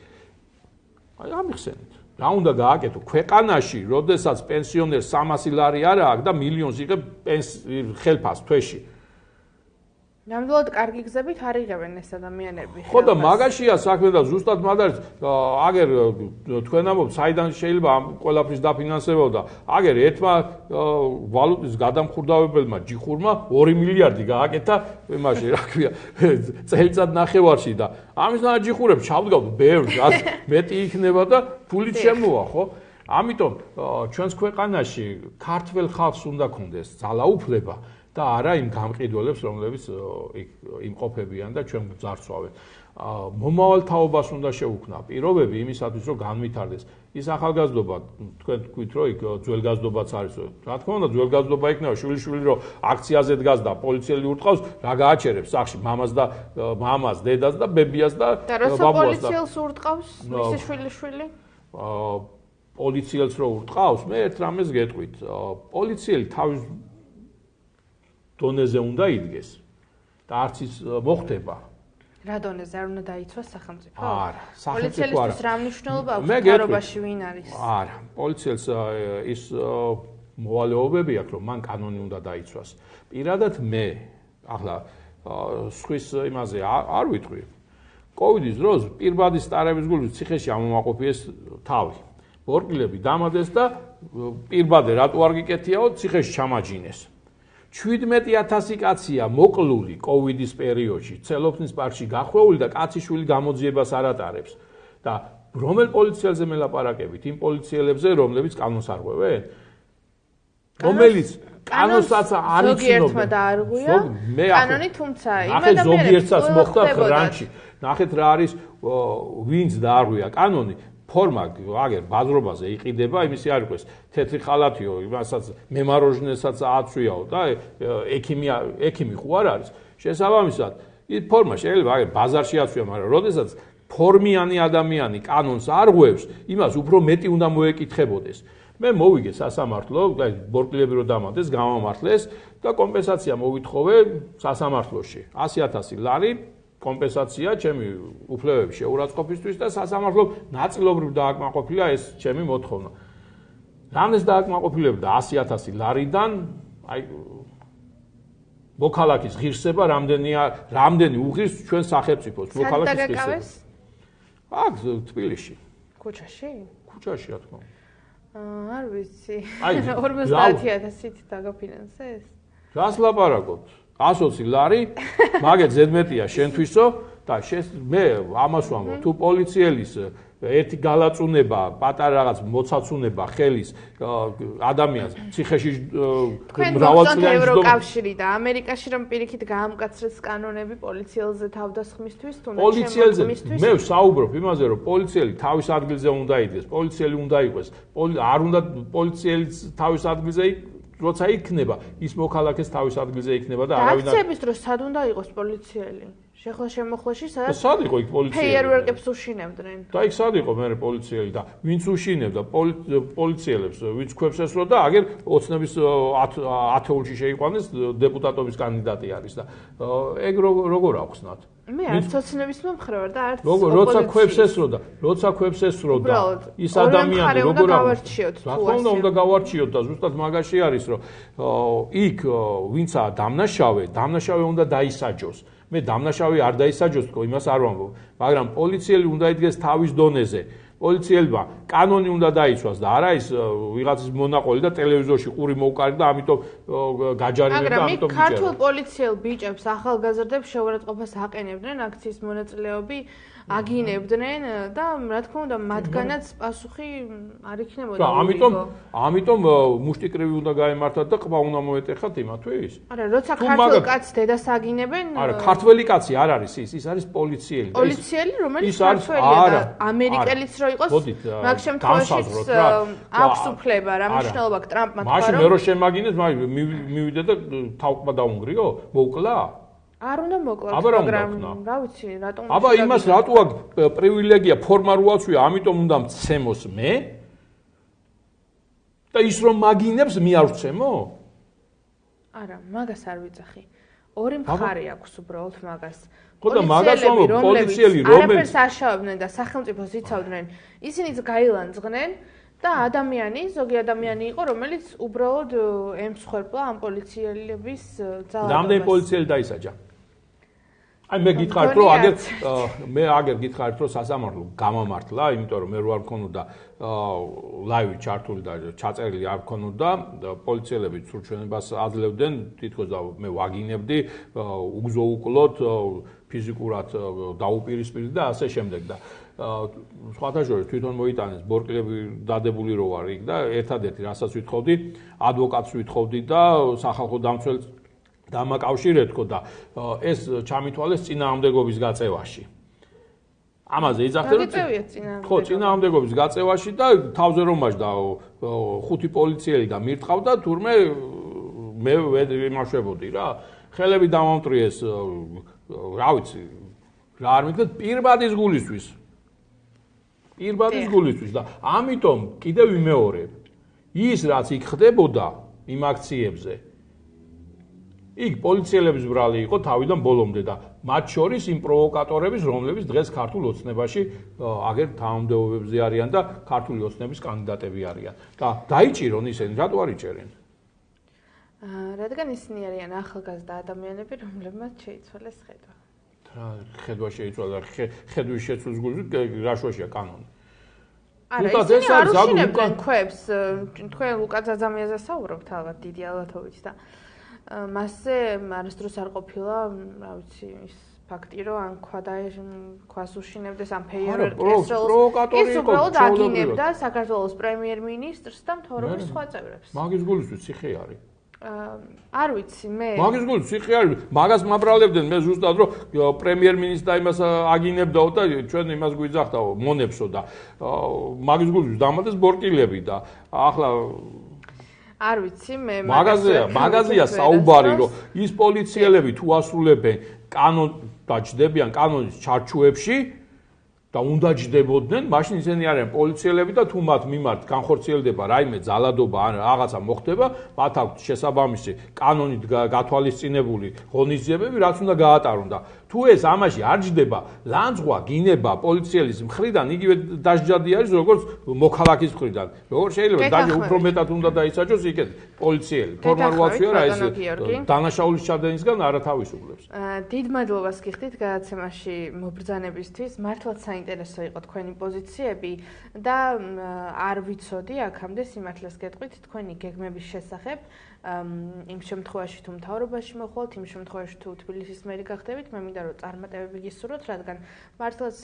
აი ამიხსენეთ. რა უნდა გააკეთო ქვეყანაში, როდესაც პენსიონერს 300 ლარი არ აქვს და მილიონს იღებს ხელფასს თვეში. ნამდვილად კარგი გზებით არ იღებენ ეს ადამიანები. ხო და მაგაშია საქმე და ზუსტად მაგ არის აგერ თქვენ ამბობთ საიდან შეიძლება ამ ყველაფრის დაფინანსება და აგერ ერთმა ვალუტის გადამხურდავებელმა ჯიხურმა 2 მილიარდი გააკეთა იმაში რა ქვია წელიწად ნახევარში და ამის ჯიხურებს ჩავდგავთ ბევრს მეტი იქნება და ფულით შემოვა ხო ამიტომ ჩვენს ქვეყანაში ქართველ ხალხს უნდა კონდეს ძალაუფლება და არა იმ გამყიდველებს, რომლებიც იმყოფებიან და ჩვენ გვძარცვავენ. მომავალ თაობას უნდა შევუქმნა პირობები იმისათვის, რომ განვითარდეს. ის ახალგაზრდობა, თქვენ თქვით, რომ იქ ძველგაზრდობაც არის. რა თქმა უნდა, ძველგაზრდობა იქნება, შვილიშვილი რომ აქციაზე დგას და პოლიციელი ურტყავს, რა გააჩერებს სახში მამას, დედას და ბებიას და ბაბუას. და პოლიციელს ურტყავს მისი შვილიშვილი? პოლიციელს რო ურტყავს, მე ერთ რამეს გეტყვით. პოლიციელი თავის დონეზე უნდა იდგეს და არც ის მოხდება. რა დონეზე არ უნდა დაიცვას სახელმწიფო? არა, სახელმწიფო არა. პოლიციელისთვის რა მნიშვნელობა აქვს მთავრობაში ვინ არის? არა, პოლიციელს ის მოვალეობები აქვს, რომ მან კანონი უნდა დაიცვას. პირადად მე ახლა სხვის იმაზე არ ვიტყვი. კოვიდის დროს პირბადის სტარების გულით ციხეში ამომაყოფიეს თავი. ბორკილები დამადეს და პირბადე რატო არ გიკეთიაო, ციხეში ჩამაჯინეს. 17,000 კაცია მოკლული კოვიდის პერიოდში, ცელოფნის პარკში გახვეული და კაციშვილი გამოძიებას არ ატარებს. და რომელ პოლიციელზე მელაპარაკებით? იმ პოლიციელებზე, რომლებიც კანონს არღვევენ? რომელიც კანონსაც არ იცნობენ. ზოგიერთმა დაარღვია კანონი, თუმცა იმ ადამიანებს ზოგიერთსაც მოხდა ხრანჩი. ნახეთ რა არის ვინც დაარღვია კანონი. ფორმა აგერ ბაზრობაზე იყიდება, იმისი არ იყოს თეთრი ხალათიო, იმასაც მემაროჟნესაც აწვიაო და ექიმი ხო არ არის. შესაბამისად, ის ფორმა შეიძლება აგერ ბაზარში აწვია, მაგრამ როდესაც ფორმიანი ადამიანი კანონს არღვევს, იმას უფრო მეტი უნდა მოეკითხებოდეს. მე მოვიგე სასამართლო, ბორკილები რო დამადეს, გამამართლეს და კომპენსაცია მოვითხოვე სასამართლოში. 100,000 ლარი კომპენსაცია ჩემი უფლებების შეურაცხყოფისთვის და სასამართლომ ნაწილობრივ დააკმაყოფილა ეს ჩემი მოთხოვნა. რამდენს დააკმაყოფილებდა 100,000 ლარიდან, აი მოქალაქის ღირსება რამდენი უღირს ჩვენ სახელმწიფოს მოქალაქის ღირსებას. აქ თბილისში. ქუჩაში? ქუჩაში რა თქმა უნდა. არ ვიცი. 50,000-ით დაგაფინანსეს? რას ლაპარაკობთ? 120 ლარი, მაგეთ ზედმეტია შენთვისო და მე ამას ვამბობ, თუ პოლიციელის ერთი გალაწუნება, პატარა რაღაც მოცაცუნება ხელის ადამიანს ციხეში მრავალწლიანი ევროკავშირი და ამერიკაში რომ პირიქით გაამკაცრეს კანონები პოლიციელზე თავდასხმისთვის, თუნდაც შემოქმნისთვის. მე ვსაუბრობ იმაზე, რომ პოლიციელი თავის ადგილზე უნდა იდგეს, პოლიციელი უნდა იყოს, არ უნდა პოლიციელი თავის ადგილზე როცა იქნება, ის მოქალაქეს თავის ადგილზე იქნება და არავინ აქციების დროს სად უნდა იყოს პოლიციელი? შეხლა შემოხლაში სადაც სად იყო იქ პოლიციელი? ფეიერვერკებს უშინებდნენ. და იქ სად იყო მე პოლიციელი და ვინც უშინებდა პოლიციელებს, ვინც ქვებს ესრო და აგერ ოცნების ათეულში შეიყვანეს დეპუტატობის კანდიდატი არის და ეგ როგორ ახსნათ? მე არც ოცნების მომხრე ვარ და არც როცა ქვებს ესრო და ის ადამიანი როგორ გავარჩიოთ თუ ასე უნდა გავარჩიოთ და ზუსტად მაგაში არის რომ იქ ვინცაა დამნაშავე უნდა დაისაჯოს. მე დამნაშავე არ დაისაჯოს თქო, იმას არ ვამბობ, მაგრამ პოლიციელი უნდა იდგეს თავის დონეზე. პოლიციელმა კანონი უნდა დაიცვას და არა ის ვიღაცის მონაყოლი და ტელევიზორში ყური მოუკარით და ამიტომ გაჯარიმებ და ამიტომ მაგრამ ქართულ პოლიციელ ბიჭებს ახალგაზრდებს შეურაცხყოფას აყენებდნენ აქციის მონაწილეები აგინებდნენ და რა თქმა უნდა მათგანაც პასუხი არ იქნებოდა. და ამიტომ მუშტიკრივი უნდა გაემართათ და ყბა უნდა მოეტეხათ იმათვის? არა, როცა ქართულ კაცს დედას აგინებენ, არა, ქართველი კაცი არ არის ის არის პოლიციელი. პოლიციელი, რომელიც ქართველია და ამერიკელიც რო იყოს, მაგ შემთხვევაშიც აქვს უფლება, რა მნიშვნელობა აქვს ტრამპმა თქვა, რომ მაშინ მე რო შემაგინეს, მივიდე და თავკმა დაუნგრიო, მოკლა? არ უნდა მოკლათ, მაგრამ რა ვიცი, რატომ აბა იმას რატო აქვს პრივილეგია ფორმა რო აცვია, ამიტომ უნდა მცემოს მე? და ის რომ მაგინებს მე არ ვცემო? არა, მაგას არ ვიცახი. ორი მხარე აქვს უბრალოდ მაგას. ხო და მაგას ვამბობ, პოლიციელი რომელიც არაფერს არშავებდნენ და სახელმწიფოს იცავდნენ, ისინიც გაილანძღნენ და ზოგი ადამიანი იყო, რომელიც უბრალოდ ემსხვერპლა ამ პოლიციელების ძალადობას. რამდენი პოლიციელი დაისაჯა? აი მე გითხარით რომ აგერ გითხარით რომ სასამართლო გამამართლა, იმიტომ რომ მე რო არ მქონოდა ლაივი ჩართული და ჩაწერილი არ მქონოდა, პოლიციელები ცურჩვენებას აძლევდნენ, თითქოს და მე ვაგინებდი, უგზოუკლოდ ფიზიკურად დაუპირისპირდი და ასე შემდეგ და სხვათა შორის თვითონ მოიტანეს ბორკილები დადებული რო ვარ იქ და ერთადერთი რასაც ვითხოვდი, ადვოკატს ვითხოვდი და სახალხო დამცველს დამაკავშირეთ თქო და ეს ჩამითვალეს წინააღმდეგობის გაწევაში. ამაზე იძახდნენ ხო, წინააღმდეგობის გაწევაში და თავზე რომ მაჯდა 5 პოლიციელი და მირტყავდა, თურმე მე ვიმაშვებოდი რა. ხელები დამამტრიეს, რა ვიცი, რა არ მითხრეთ, პირბადის გულისთვის და ამიტომ კიდევ ვიმეორებ, ის რაც იქ ხდებოდა იმ აქციებზე იქ პოლიციელების ბრალი იყო თავიდან ბოლომდე და მათ შორის იმ პროვოკატორების, რომლებიც დღეს ქართულ ოცნებაში აგერ თანამდებობებზე არიან და ქართული ოცნების კანდიდატები არიან. და დაიჭირონ ისინი, რატო არ იჭერენ? რადგან ისინი არიან ახალგაზრდა ადამიანები, რომლებმაც შეიცვალეს ხედვა. რა ხედვა შეიცვალა? ხედვის შეცვლის გულით რა შუაშია კანონი? არა, ისინი არ უშინებდნენ ქვებს. თქვენ ლუკა ძაძამიაზე საუბრობთ ალბათ დიდი ალბათობით და მასზე არასდროს არ ყოფილა, რა ვიცი, ის ფაქტი, რომ ან ქვას უშინებდეს, ან ფეიერვერკს პროვოკატორი იყო. ის უბრალოდ აგინებდა საქართველოს პრემიერ-მინისტრს და მთავრობის სხვა წევრებს. მაგის გულისთვის ციხე არის. არ ვიცი, მე მაგის გულით ციხე არის. მაგას მაბრალებდნენ მე ზუსტად რომ პრემიერ-მინისტრს და იმას აგინებდაო და ჩვენ იმას გვიძახდაო, მონებსო და მაგის გულით დამადეს ბორკილები და ახლა არ ვიცი მე მაგაზია საუბარი რომ ის პოლიციელები თუ ასრულებენ კანონს დაჯდებიან კანონის ჩარჩოებში და უნდა ჯდებოდნენ, მაშინ ისინი არიან პოლიციელები და თუ მათ მიმართ განხორციელდება რაიმე ძალადობა ან რაღაცა მოხდება, მათ აქვს შესაბამისი კანონით გათვალისწინებული ღონისძიებები, რაც უნდა გაატარონ და თუ ეს ამაში არ ჯდება, ლანძღვა, გინება პოლიციელის მხრიდან იგივე დასჯადი არის, როგორც მოქალაქის მხრიდან. როგორ შეიძლება დაჟე უფრო მეტად უნდა დაისაჯოს იქეთ პოლიციელი. ფორმალურაცია რა ეს დანაშაულის ჩადენისგან არა თავისუფლებს. დიდ მადლობას გიხდით გადაცემაში მობრძანებისთვის. მართლაც საინტერესო იყო თქვენი პოზიციები და არ ვიცოდი აქამდე სიმართლეს გეტყვით თქვენი გეგმების შესახებ. იმ შემთხვევაში თუ მთავრობაში მოხვალთ, იმ შემთხვევაში თუ თბილისის მერი გახდებით, მე მინდა რომ წარმატებები გისურვოთ, რადგან მართლაც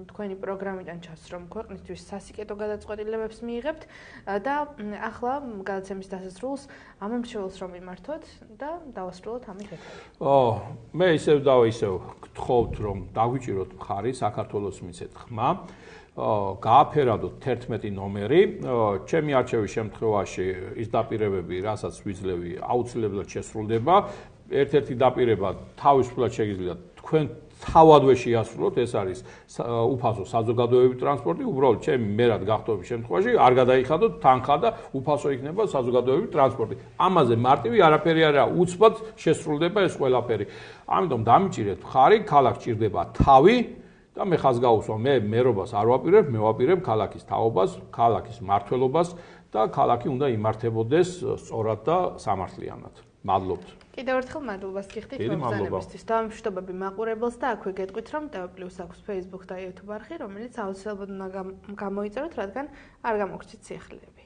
თქვენი პროგრამიდან ჩანს, რომ ქვეყნისთვის სასიკეთო გადაწყვეტილებებს მიიღებთ და ახლა გადაცემის დასასრულს ამომრჩეველს რომ მიმართოთ და დავასრულოთ ამით ერთად. მე ისევ გთხოვთ რომ დაგვიჭიროთ მხარი საქართველოს მიცეთ ხმა. გააფერადოთ 11 ნომერი, ჩემი არჩევის შემთხვევაში ის დაპირებები, რასაც ვიძლევი, აუცილებლად შესრულდება. ერთ-ერთი დაპირება თავისუფლად შეგიძლიათ თქვენ თავადვე შეასრულოთ, ეს არის უფასო საზოგადოებრივი ტრანსპორტი, უბრალოდ ჩემი მერად გახდომის შემთხვევაში არ გადაიხადოთ თანხა და უფასო იქნება საზოგადოებრივი ტრანსპორტი. ამაზე მარტივი არაფერი არა, უცბად შესრულდება ეს ყველაფერი. ამიტომ დამიჭირეთ მხარი, ქალაქს ჭირდება თავი და მე ხაზ გაუსვა, მე მერობას არ ვაპირებ, მე ვაპირებ ქალაქის თაობას, ქალაქის მმართველობას და ქალაქი უნდა იმართებოდეს სწორად და სამართლიანად. მადლობთ. კიდევ ერთხელ მადლობას გიხდით მობრძანებისთვის. დავამშვიდობები მაყურებელს და აქვე გეტყვით, რომ TV+ აქვს Facebook და YouTube არხი, რომელიც აუცილებლად უნდა გამოიწეროთ, რადგან არ გამოგჩით სიახლეები.